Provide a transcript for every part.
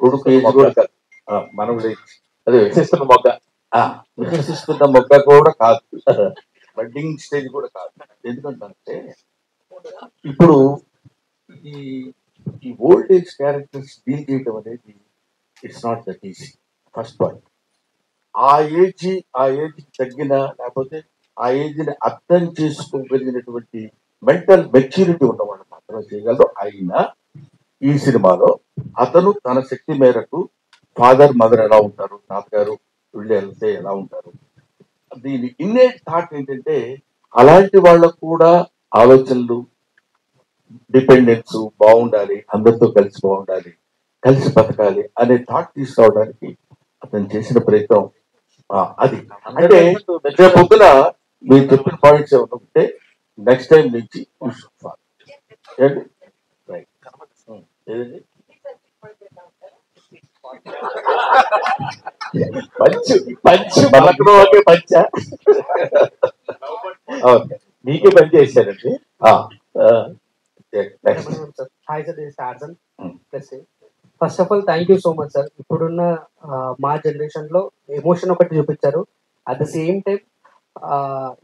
కొడుకు ఏజ్ కూడా కాదు, మనవడు అదే వికసిస్తున్న మొగ్గ, వికసిస్తున్న మొగ్గ కూడా కాదు, బడ్డింగ్ స్టేజ్ కూడా కాదు. ఎందుకంటే ఇప్పుడు ఈ ఈ ఓల్డ్ ఏజ్ క్యారెక్టర్స్ డీల్ చేయడం అనేది it's not that easy. First point, ఆ ఏజ్ తగ్గిన, లేకపోతే ఆ ఏజ్ ని అర్థం చేసుకోగలిగినటువంటి మెంటల్ మెచ్యూరిటీ ఉన్నవాళ్ళు మాత్రమే చేయగలరు. అయినా ఈ సినిమాలో అతను తన శక్తి మేరకు ఫాదర్ మదర్ ఎలా ఉంటారు, తాతగారు వీళ్ళు వెళ్తే ఎలా ఉంటారు, దీని ఇన్నేట్ థాట్ ఏంటంటే అలాంటి వాళ్ళకు కూడా ఆలోచనలు, డిపెండెన్స్ బాగుండాలి, అందరితో కలిసి బాగుండాలి, కలిసి బతకాలి అనే థాట్ తీసుకురావడానికి అతను చేసిన ప్రయత్నం అది. అంటే రేపు పొద్దున మీరు చెప్పిన పాయింట్స్ ఏమైనా ఉంటే నెక్స్ట్ టైం నుంచి ఏదండి పంచు పంచు మనకు ఒకే పంచ, ఓకే మీకే పని చేశారండి. First of all thank you so much sir. ఇప్పుడున్న మా జనరేషన్ లో ఎమోషన్ ఒకటి చూపించారు, అట్ ద సేమ్ టైం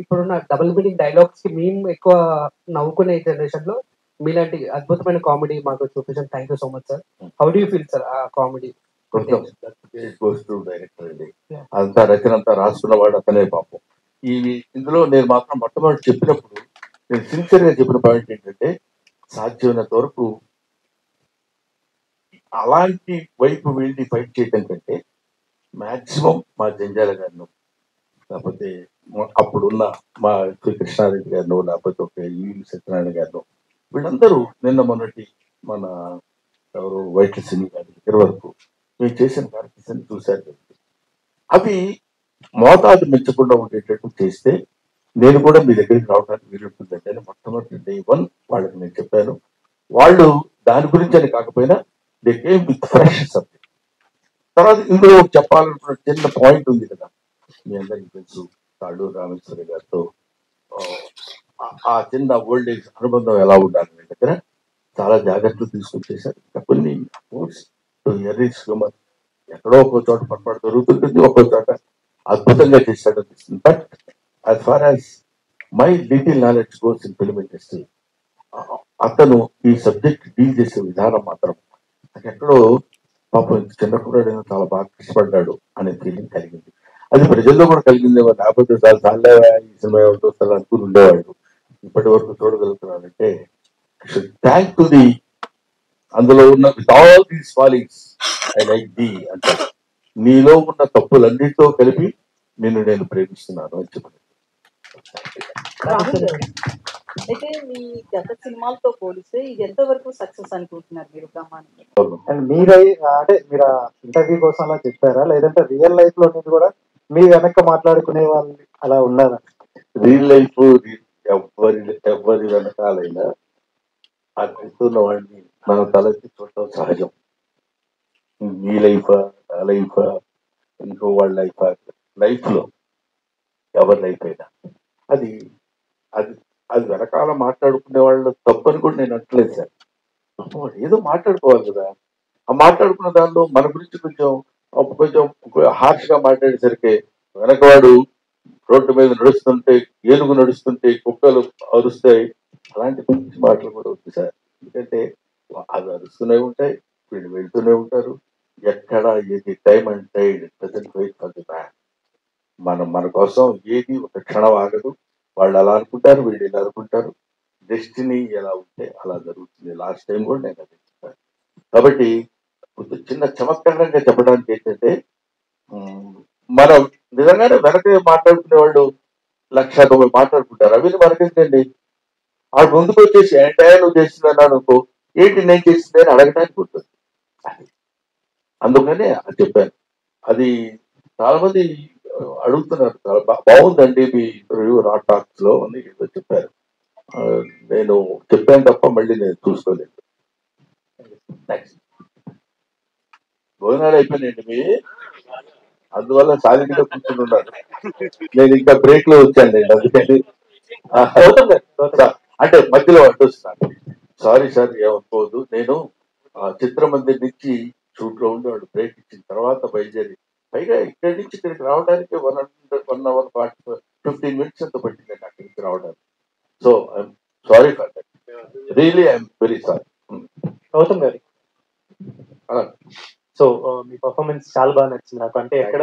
ఇప్పుడున్న డబుల్ మీనింగ్ డైలాగ్స్ కి మేము ఎక్కువ నవ్వుకునే జనరేషన్ లో మీలాంటి అద్భుతమైన కామెడీ మాకు చూపించారు. Thank you so much sir. How do you feel sir ఆ కామెడీ? డైరెక్టర్ అండి, అంతా రచన అంతా రాసుకున్నవాడు అతనే పాపం. ఇందులో నేను మాత్రం మొట్టమొదటి చెప్పినప్పుడు నేను సిన్సియర్ గా చెప్పిన పాయింట్ ఏంటంటే, సాధ్యమైనంత వరకు అలాంటి వైపు వెళ్ళి ఫైట్ చేయడం కంటే మాక్సిమం మా జంజాల గారిను, లేకపోతే అప్పుడున్న మా కృష్ణారెడ్డి గారిను, లేకపోతే ఒక సత్యనారాయణ గారిను, వీళ్ళందరూ నిన్న మొన్నటి మన ఎవరు వైట్ల సినీ గారి దగ్గర వరకు మేము చేసిన కార్యక్రమాన్ని చూశారు. అవి మోతాదు మెచ్చకుండా ఉండేటట్టు చేస్తే నేను కూడా మీ దగ్గరికి రావడానికి వీలుంటుందంటే అని మొట్టమొదటి డే 1 వాళ్ళకి నేను చెప్పాను. వాళ్ళు దాని గురించి అని కాకపోయినా they came with fresh subject. తర్వాత ఇందులో చెప్పాలనుకున్న చిన్న పాయింట్ ఉంది కదా, మీ అందరికీ తెలుసు, తాళ్ళూరు రామేశ్వరి గారితో ఆ చిన్న ఓల్డ్ ఏజ్ అనుబంధం ఎలా ఉండాలి మీ దగ్గర చాలా జాగ్రత్తలు తీసుకొని చేశారు. ఇంకా కొన్ని ఎక్కడో ఒక్కో చోట పొరపాటు జరుగుతుంటుంది, ఒక్కో చోట అద్భుతంగా చేశాడు అనిపిస్తుంది. But as far as my little knowledge goes in film industry, అతను ఈ సబ్జెక్ట్ డీల్ చేసే విధానం మాత్రం నాకు ఎక్కడో పాపం చిన్నప్పుడు చాలా బాగా కష్టపడ్డాడు అనే ఫీలింగ్ కలిగింది. అది ప్రజల్లో కూడా కలిగిందేమో, లేకపోతే చాలా ఈ సినిమా చూస్తారు అనుకుని ఉండేవాళ్ళు. ఇప్పటి వరకు చూడగలుగుతున్నానంటే థ్యాంక్ టు ది అందులో ఉన్న with all these Fehling's I like the అంటారు, నీలో ఉన్న తప్పులన్నిటితో కలిపి నిన్ను నేను ప్రేమిస్తున్నాను అని చెప్పాను. అయితే మీ గత సినిమాలతో పోలిస్తే ఇది ఎంతవరకు సక్సెస్ అనుకుంటున్నారు మీరు బ్రహ్మాండంగా? అండ్ అంటే మీరు ఇంటర్వ్యూ కోసం అలా చెప్పారా, లేదంటే రియల్ లైఫ్ లో మీరు కూడా మీ వెనక మాట్లాడుకునే వాళ్ళు అలా ఉన్నారా? రియల్ లైఫ్ ఎవరి వెనకాలైనా ఆ చూస్తున్న వాడిని మనం తలెత్తి చూడటం సహజం. మీ లైఫ్, ఆ లైఫ్, ఇంకో వాళ్ళ లైఫ్ లో ఎవరి లైఫ్ అయినా అది అది అది వెనకాల మాట్లాడుకునే వాళ్ళు తప్పని కూడా నేను అంటలేదు సార్. ఏదో మాట్లాడుకోవాలి కదా, ఆ మాట్లాడుకున్న దానిలో మన గురించి కొంచెం హార్ష్ గా మాట్లాడేసరికి వెనకవాడు రోడ్డు మీద నడుస్తుంటే, ఏనుగు నడుస్తుంటే కుక్కలు అరుస్తాయి, అలాంటి మంచి మాటలు కూడా వద్దు సార్. ఎందుకంటే అవి అరుస్తూనే ఉంటాయి, వీళ్ళు వెళ్తూనే ఉంటారు. ఎక్కడ ఏది time and tide doesn't wait for the man. మన కోసం ఏది ఒక క్షణం ఆగదు. వాళ్ళు అలా అనుకుంటారు, వీళ్ళు ఇలా అనుకుంటారు. డెస్టినీ ఎలా ఉంటే అలా జరుగుతుంది. లాస్ట్ టైం కూడా నేను అదే చెప్పాను. కాబట్టి చిన్న చమత్కారంగా చెప్పడానికి ఏంటంటే, మనం నిజంగానే వెనక మాట్లాడుకునే వాళ్ళు 1,90,000 మాట్లాడుకుంటారు. అవి మనకేంటండి, వాడు ముందుకు వచ్చేసి ఏంటో నువ్వు చేసిందని అనుకో, ఏంటి నేను చేసింది అని అడగడానికి ఉంటుంది. అందుకనే అది చెప్పాను. అది చాలా మంది అడుగుతున్నారు, చాలా బాగుందండి మీ ఇంటర్వ్యూ రా టాక్స్ లో అని ఏదో చెప్పారు. నేను చెప్పాను తప్ప మళ్ళీ నేను చూసుకోలేదు. నెక్స్ట్ భోజనాలు అయిపోయినాయండి మీ, అందువల్ల సాలిడ్ గా కూర్చుని ఉన్నారు. నేను ఇంకా బ్రేక్ లో వచ్చాను నేను, అందుకని అంటే మధ్యలో అడ్డొస్తున్నాను. సారీ సార్, ఏమనుకోవద్దు. నేను చిత్రమందిర్ నుంచి షూట్ లో ఉండేవాడు, బ్రేక్ ఇచ్చిన తర్వాత బయలుదేరి, పైగా ఇక్కడి నుంచి ఇక్కడికి రావడానికి 1 hour 15 minutes ఎంత పట్టిందండి అక్కడి నుంచి రావడానికి. So I'm sorry for that, really I'm very sorry. Gautam garu, so me performance చాలా బాగా నచ్చింది నాకు. అంటే ఎక్కడ